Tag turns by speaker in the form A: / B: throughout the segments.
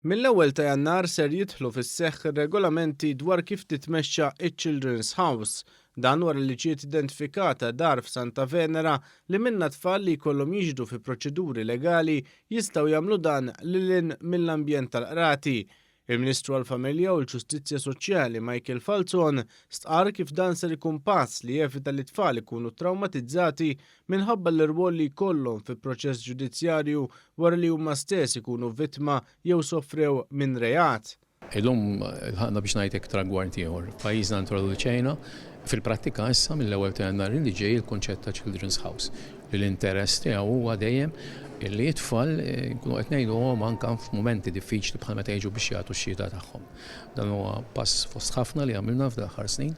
A: Mill-ewwel ta' Jannar ser jidħlu fis-seħħ ir-regolamenti dwar kif titmexxa iċ-Children's House. Dan wara li ġiet identifikata dar f'Santa Venera li minnha tfal li jkollhom jiġdu fi proċeduri legali jistgħu jagħmlu dan lilin mill-ambjent tal-qrati. Il-Ministru għall-Familja u l-Ġustizzja Soċjali Michael Falzon stqarr kif dan ser ikun pass li jevita li tfal ikunu traumatizzati minħabba l-irwol li jkollhom fi proċess ġudizzjarju wara li huma stess ikunu vittma jew sofrew minn reat.
B: Illum ħaqna biex ngħid iktar gwar ieħor. Pajjiżna introduċejna fil-prattika issa mill-ewwel ta' Jannar li ġej il-kunċett ta' Children's House. L-interess tiegħu huwa dejjem illi t-tfal nkunu qed ngħiduhom anke f'mumenti diffiċli bħal meta jiġu biex jagħtu x-xhieda tagħhom. Dan huwa pass fost ħafna li għamilna f'daħħar snin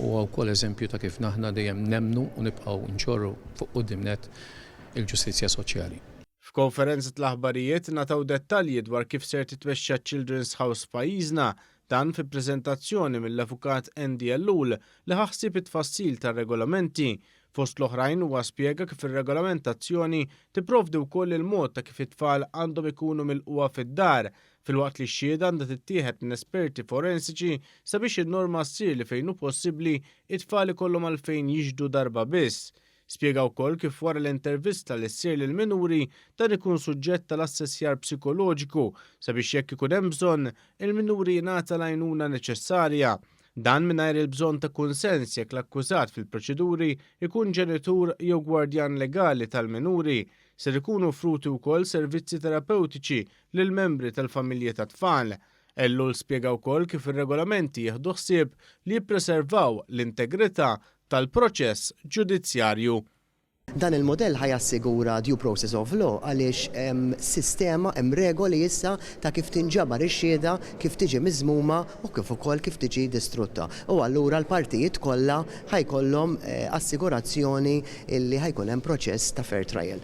B: u wkoll eżempju ta' kif naħna dejjem nemmnu u nibqgħu nġorru fuq qudiemnet il-ġustizzja soċjali.
A: F'konferenza tal-aħbarijiet nataw dettalji dwar kif ser titmexxa Children's House f'pajjiżna dan fi preżentazzjoni mill-avukat Andy Ellul li ħaħsib it-tfassil tar-regolamenti. Fost l-oħrajn huwa spjega kif ir-regolamentazzjoni tipprovdi wkoll il-mod ta' kif it-tfal għandhom ikunu milquha fid-dar filwaqt li x-xhieda għandha tittieħed minn esperti forensiċi sabiex in-norma ssir li fejn hu possibbli it-tfal ikollhom għalfejn jiġdu darba biss. Spjega wkoll kif wara l-intervista li ssir lill-minuri dan ikun suġġett tal-assessjar psikoloġiku sabiex jekk ikun hemm bżonn il-minuri jingħata l-għajnuna neċessarja. Dan mingħajr il-bżonn ta' kunsens jekk l-akkużat fil-proċeduri ikun ġenitur jew gwardjan legali tal-minuri. Ser ikunu offruti wkoll servizzi terapeutiċi lil membri tal-familji tat-tfal. Ellul spjega wkoll kif ir-regolamenti jieħdu ħsieb li jippreservaw l-integrità tal-proċess ġudizzjarju.
C: Dan il-modell ħajassigura due process of law għaliex sistema hemm regoli issa ta' kif tinġabar ix-xhieda, kif tiġi miżmuma u kif ukoll kif tiġi distrutta. U allura l-partijiet kollha ħajkollhom assigurazzjoni illi ħajkun hemm proċess ta' fair trial.